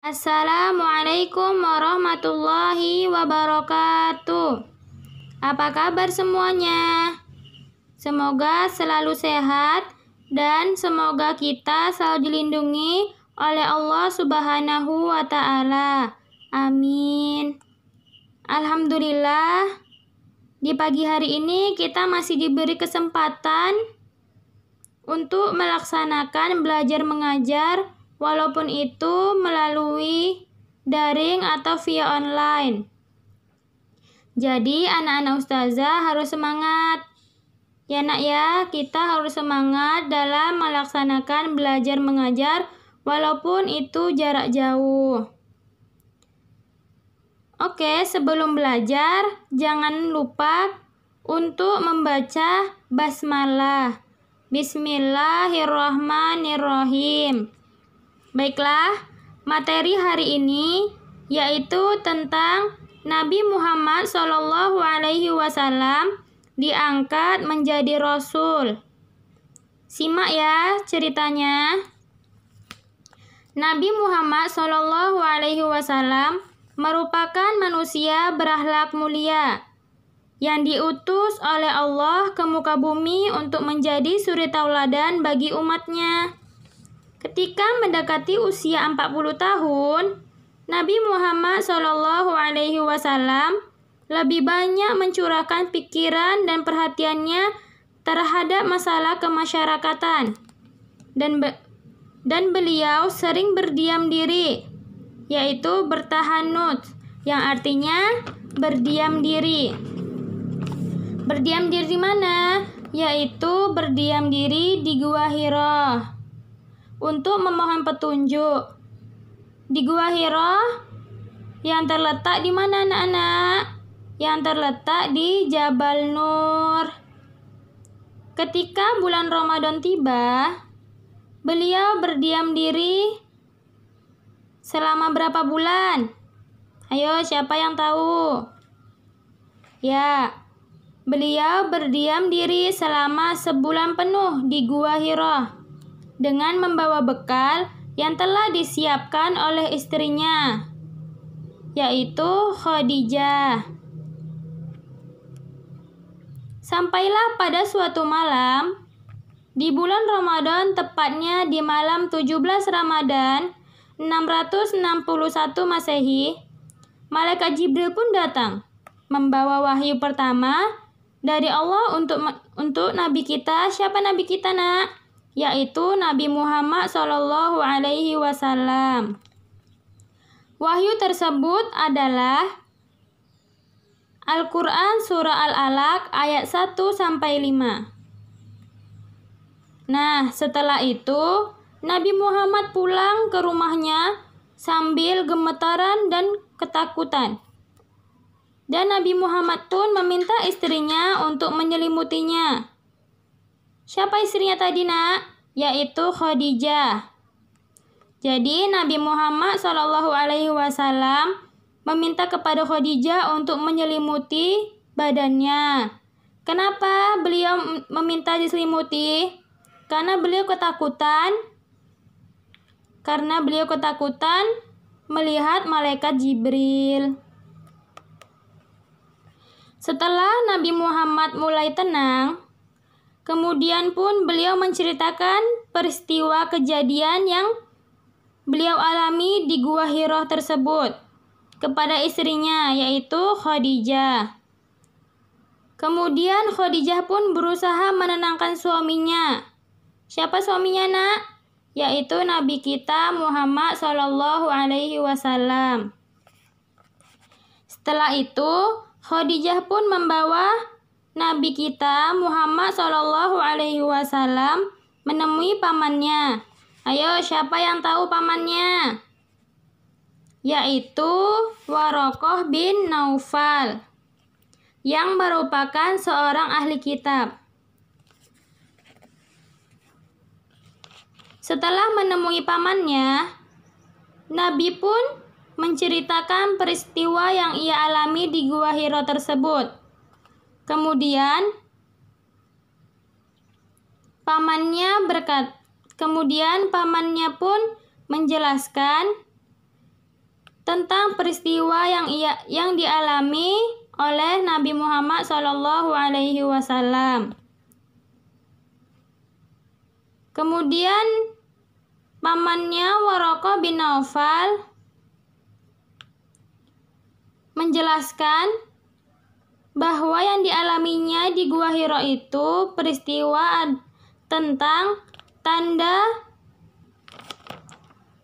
Assalamualaikum warahmatullahi wabarakatuh. Apa kabar semuanya? Semoga selalu sehat dan semoga kita selalu dilindungi oleh Allah Subhanahu wa Ta'ala. Amin. Alhamdulillah, di pagi hari ini kita masih diberi kesempatan untuk melaksanakan belajar mengajar, walaupun itu melalui daring atau via online. Jadi anak-anak ustazah harus semangat. Ya nak ya, kita harus semangat dalam melaksanakan belajar mengajar walaupun itu jarak jauh. Oke, sebelum belajar jangan lupa untuk membaca basmalah. Bismillahirrahmanirrahim. Baiklah, materi hari ini yaitu tentang Nabi Muhammad SAW diangkat menjadi Rasul. Simak ya ceritanya. Nabi Muhammad SAW merupakan manusia berakhlak mulia yang diutus oleh Allah ke muka bumi untuk menjadi suri tauladan bagi umatnya. Ketika mendekati usia 40 tahun, Nabi Muhammad SAW lebih banyak mencurahkan pikiran dan perhatiannya terhadap masalah kemasyarakatan. Dan beliau sering berdiam diri, yaitu bertahanut, yang artinya berdiam diri. Berdiam diri di mana? Yaitu berdiam diri di Gua Hira untuk memohon petunjuk. Di Gua Hira yang terletak di mana anak-anak? Yang terletak di Jabal Nur. Ketika bulan Ramadan tiba, beliau berdiam diri selama berapa bulan? Ayo, siapa yang tahu? Ya, beliau berdiam diri selama sebulan penuh di Gua Hira dengan membawa bekal yang telah disiapkan oleh istrinya, yaitu Khadijah. Sampailah pada suatu malam di bulan Ramadan, tepatnya di malam 17 Ramadan 661 Masehi, Malaikat Jibril pun datang membawa wahyu pertama dari Allah untuk Nabi kita. Siapa Nabi kita nak? Yaitu Nabi Muhammad SAW. Wahyu tersebut adalah Al-Quran Surah Al-Alaq ayat 1-5. Nah, setelah itu Nabi Muhammad pulang ke rumahnya sambil gemetaran dan ketakutan. Dan Nabi Muhammad pun meminta istrinya untuk menyelimutinya. Siapa istrinya tadi nak? Yaitu Khadijah. Jadi Nabi Muhammad SAW meminta kepada Khadijah untuk menyelimuti badannya. Kenapa beliau meminta diselimuti? Karena beliau ketakutan melihat malaikat Jibril. Setelah Nabi Muhammad mulai tenang, kemudian pun beliau menceritakan peristiwa kejadian yang beliau alami di Gua Hira tersebut kepada istrinya, yaitu Khadijah. Kemudian Khadijah pun berusaha menenangkan suaminya. Siapa suaminya nak? Yaitu Nabi kita Muhammad SAW. Setelah itu Khadijah pun membawa Nabi kita Muhammad SAW menemui pamannya. Ayo, siapa yang tahu pamannya? Yaitu Waraqah bin Naufal, yang merupakan seorang ahli kitab. Setelah menemui pamannya, Nabi pun menceritakan peristiwa yang ia alami di Gua Hira tersebut. Kemudian pamannya pun menjelaskan tentang peristiwa yang dialami oleh Nabi Muhammad SAW. Kemudian pamannya Waraqah bin Naufal menjelaskan bahwa yang dialaminya di Gua Hira itu peristiwa tentang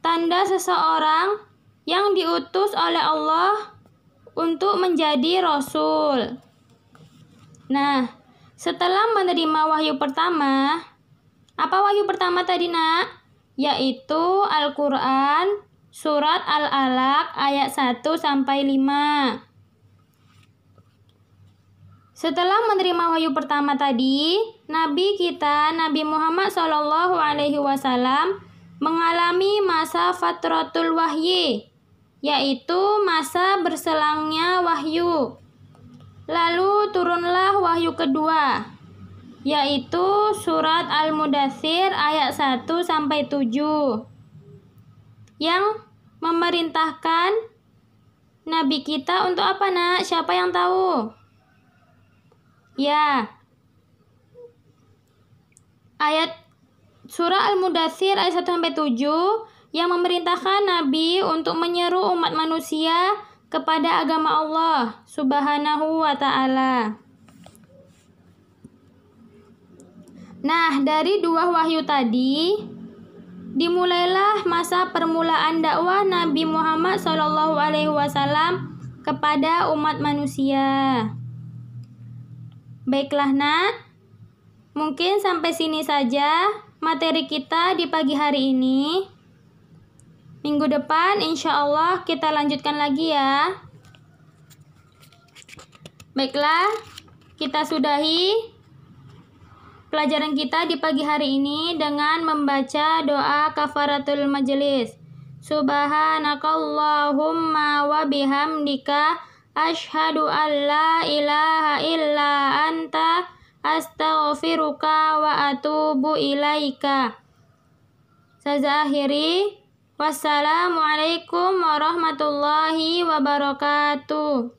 tanda seseorang yang diutus oleh Allah untuk menjadi rasul. Nah, setelah menerima wahyu pertama, apa wahyu pertama tadi, Nak? Yaitu Al-Quran, surat Al-Alaq ayat 1-5. Setelah menerima wahyu pertama tadi, Nabi kita, Nabi Muhammad SAW, mengalami masa fatratul wahyi, yaitu masa berselangnya wahyu. Lalu turunlah wahyu kedua, yaitu surat Al-Mudaththir ayat 1-7, yang memerintahkan Nabi kita untuk apa, Nak? Siapa yang tahu? Ya, ayat surah Al-Mudaththir ayat 1-7 yang memerintahkan Nabi untuk menyeru umat manusia kepada agama Allah Subhanahu wa Ta'ala. Nah, dari dua wahyu tadi dimulailah masa permulaan dakwah Nabi Muhammad SAW kepada umat manusia. Baiklah, Nak, mungkin sampai sini saja materi kita di pagi hari ini. Minggu depan insya Allah kita lanjutkan lagi ya. Baiklah, kita sudahi pelajaran kita di pagi hari ini dengan membaca doa kafaratul majelis. Subhanakallahumma wa bihamdika asyhadu an la ilaha illa anta astaghfiruka wa atubu ilaika. Saya akhiri. Wassalamualaikum warahmatullahi wabarakatuh.